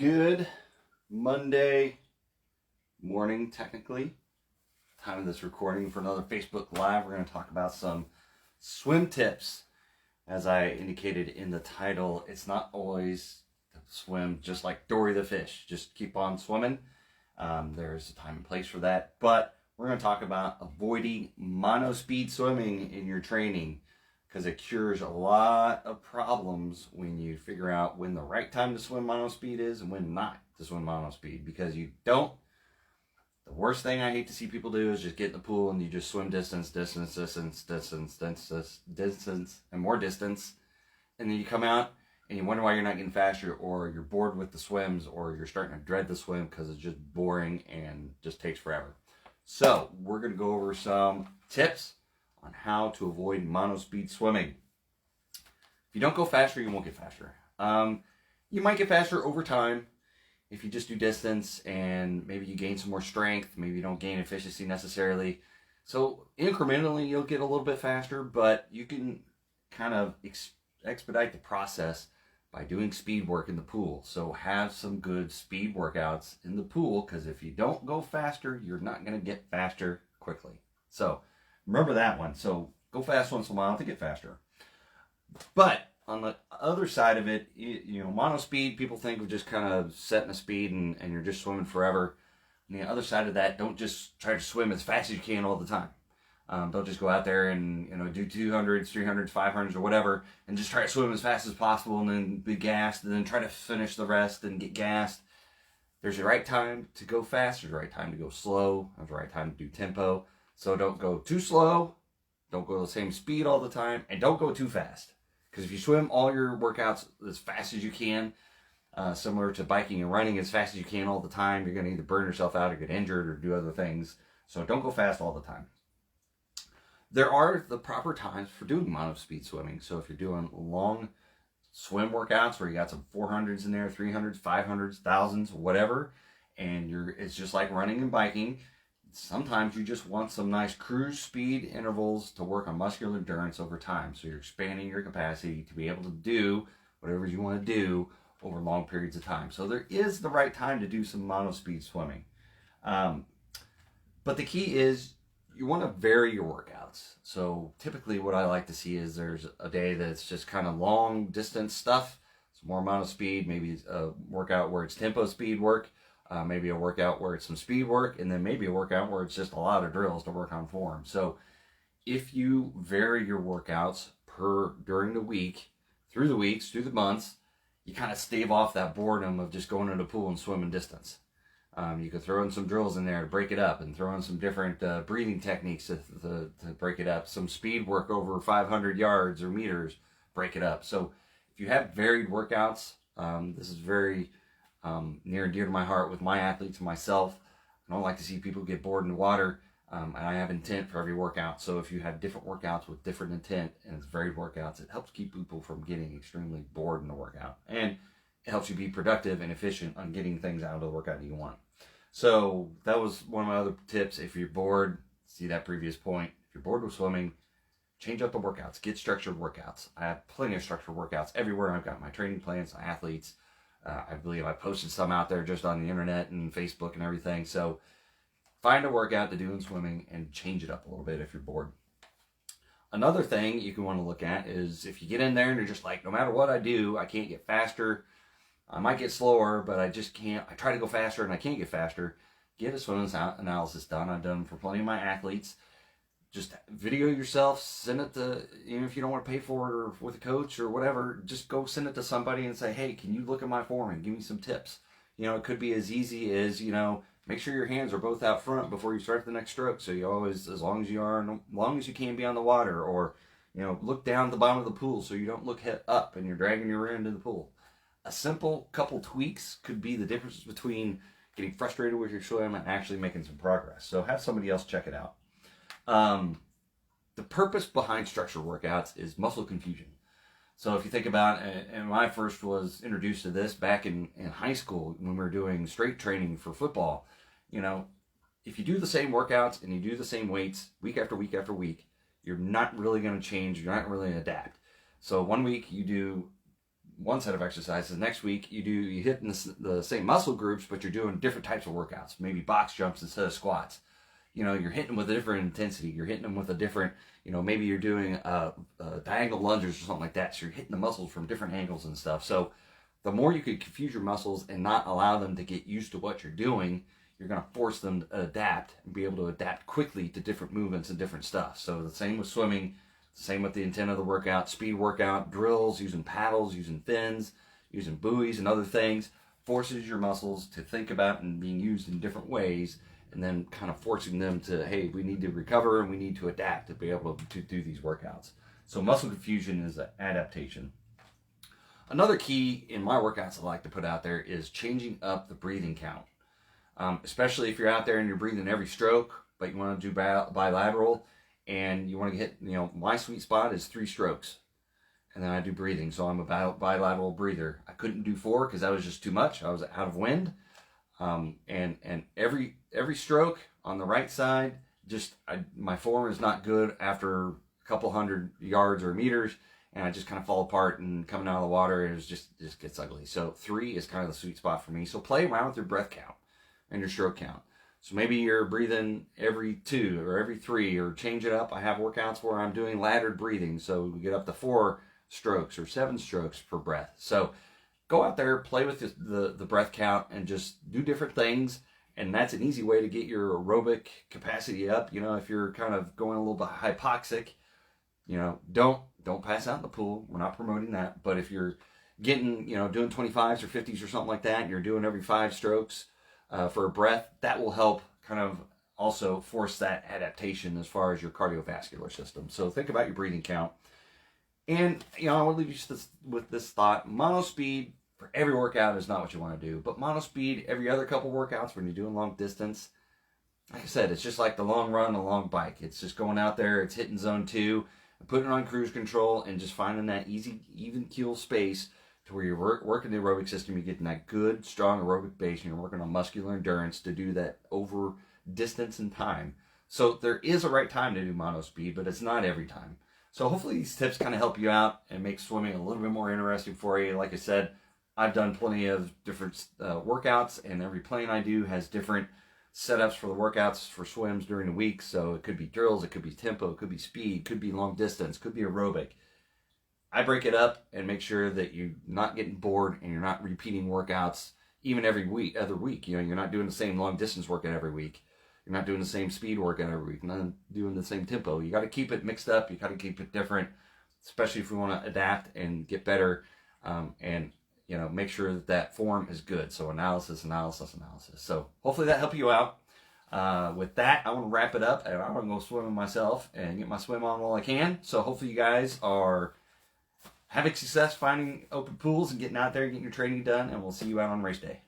Good Monday morning, technically. Time of this recording for another Facebook Live. We're going to talk about some swim tips. As I indicated in the title, it's not always to swim just like Dory the fish. Just keep on swimming. There's a time and place for that. But we're going to talk about avoiding mono-speed swimming in your training, because it cures a lot of problems when you figure out when the right time to swim mono-speed is and when not to swim mono-speed. Because you don't, the worst thing I hate to see people do is just get in the pool and you just swim distance, and more distance. And then you come out and you wonder why you're not getting faster, or you're bored with the swims, or you're starting to dread the swim because it's just boring and just takes forever. So we're going to go over some tips on how to avoid mono-speed swimming. If you don't go faster, you won't get faster. You might get faster over time if you just do distance, and maybe you gain some more strength. Maybe you don't gain efficiency necessarily. So incrementally, you'll get a little bit faster, but you can kind of expedite the process by doing speed work in the pool. So have some good speed workouts in the pool, because if you don't go faster, you're not going to get faster quickly. So remember that one. So go fast once in a while to get faster. But on the other side of it, you know, mono speed, people think of just kind of setting a speed and you're just swimming forever. On the other side of that, don't just try to swim as fast as you can all the time. Don't just go out there and, you know, do 200s, 300s, 500s or whatever and just try to swim as fast as possible and then be gassed and then try to finish the rest and get gassed. There's the right time to go fast. There's the right time to go slow. There's the right time to do tempo. So don't go too slow, don't go the same speed all the time, and don't go too fast. Because if you swim all your workouts as fast as you can, similar to biking and running as fast as you can all the time, you're going to either burn yourself out or get injured or do other things. So don't go fast all the time. There are the proper times for doing mono-speed swimming. So if you're doing long swim workouts where you got some 400s in there, 300s, 500s, 1000s, whatever, and it's just like running and biking. Sometimes you just want some nice cruise speed intervals to work on muscular endurance over time. So you're expanding your capacity to be able to do whatever you want to do over long periods of time. So there is the right time to do some mono-speed swimming. But the key is you want to vary your workouts. So typically what I like to see is there's a day that's just kind of long distance stuff. It's more mono-speed, maybe a workout where it's tempo speed work. Maybe a workout where it's some speed work, and then maybe a workout where it's just a lot of drills to work on form. So if you vary your workouts during the week, through the weeks, through the months, you kind of stave off that boredom of just going in the pool and swimming distance. You could throw in some drills in there to break it up, and throw in some different breathing techniques to break it up. Some speed work over 500 yards or meters, break it up. So if you have varied workouts, this is very near and dear to my heart with my athletes and myself. I don't like to see people get bored in the water, and I have intent for every workout. So if you have different workouts with different intent and it's varied workouts, it helps keep people from getting extremely bored in the workout, and it helps you be productive and efficient on getting things out of the workout that you want. So that was one of my other tips. If you're bored, see that previous point. If you're bored with swimming, change up the workouts. Get structured workouts. I have plenty of structured workouts everywhere. I've got my training plans, my athletes. I believe I posted some out there just on the internet and Facebook and everything. So find a workout to do in swimming and change it up a little bit if you're bored. Another thing you can want to look at is if you get in there and you're just like, no matter what I do, I can't get faster. I might get slower, but I just can't. I try to go faster and I can't get faster. Get a swim analysis done. I've done them for plenty of my athletes. Just video yourself, send it to, even if you don't want to pay for it or with a coach or whatever, just go send it to somebody and say, hey, can you look at my form and give me some tips? You know, it could be as easy as, you know, make sure your hands are both out front before you start the next stroke. So you always, as long as you can be on the water, or, you know, look down at the bottom of the pool so you don't look head up and you're dragging your rear into the pool. A simple couple tweaks could be the difference between getting frustrated with your swim and actually making some progress. So have somebody else check it out. The purpose behind structured workouts is muscle confusion. So if you think about, and when I first was introduced to this back in high school when we were doing strength training for football, you know, if you do the same workouts and you do the same weights week after week after week, you're not really going to change. You're not really going to adapt. So one week you do one set of exercises. Next week you hit the same muscle groups, but you're doing different types of workouts. Maybe box jumps instead of squats. You know, you're hitting them with a different intensity. You're hitting them with a different, you know, maybe you're doing diagonal lunges or something like that. So you're hitting the muscles from different angles and stuff. So the more you can confuse your muscles and not allow them to get used to what you're doing, you're going to force them to adapt and be able to adapt quickly to different movements and different stuff. So the same with swimming, same with the intent of the workout, speed workout, drills, using paddles, using fins, using buoys and other things, forces your muscles to think about and being used in different ways, and then kind of forcing them to, hey, we need to recover and we need to adapt to be able to do these workouts. So muscle confusion is an adaptation. Another key in my workouts I like to put out there is changing up the breathing count. Especially if you're out there and you're breathing every stroke, but you want to do bilateral and you want to get, you know, my sweet spot is 3 strokes. And then I do breathing. So I'm a bilateral breather. I couldn't do 4 because that was just too much. I was out of wind. And every stroke on the right side, my form is not good after a couple hundred yards or meters, and I just kind of fall apart, and coming out of the water, it just gets ugly. So 3 is kind of the sweet spot for me. So play around with your breath count and your stroke count. So maybe you're breathing every 2 or every 3, or change it up. I have workouts where I'm doing laddered breathing, so we get up to 4 strokes or 7 strokes per breath. So go out there, play with the breath count, and just do different things. And that's an easy way to get your aerobic capacity up. You know, if you're kind of going a little bit hypoxic, you know, don't pass out in the pool. We're not promoting that. But if you're getting, you know, doing 25s or 50s or something like that, and you're doing every 5 strokes for a breath, that will help kind of also force that adaptation as far as your cardiovascular system. So think about your breathing count. And, you know, I want to leave you with this thought. Mono speed for every workout is not what you want to do. But mono speed every other couple workouts when you're doing long distance, like I said, it's just like the long run, the long bike. It's just going out there, it's hitting zone 2, putting it on cruise control, and just finding that easy, even keel space to where you're working the aerobic system. You're getting that good, strong aerobic base, and you're working on muscular endurance to do that over distance and time. So there is a right time to do mono speed, but it's not every time. So hopefully these tips kind of help you out and make swimming a little bit more interesting for you. Like I said, I've done plenty of different workouts, and every plane I do has different setups for the workouts for swims during the week. So it could be drills, it could be tempo, it could be speed, it could be long distance, it could be aerobic. I break it up and make sure that you're not getting bored and you're not repeating workouts even every other week. You know, you're not doing the same long distance workout every week. You're not doing the same speed workout every week. You're not doing the same tempo. You got to keep it mixed up. You got to keep it different, especially if we want to adapt and get better, and, you know, make sure that form is good. So analysis. So hopefully that helped you out. With that, I want to wrap it up, and I'm going to go swimming myself and get my swim on while I can. So hopefully you guys are having success finding open pools and getting out there, getting your training done, and we'll see you out on race day.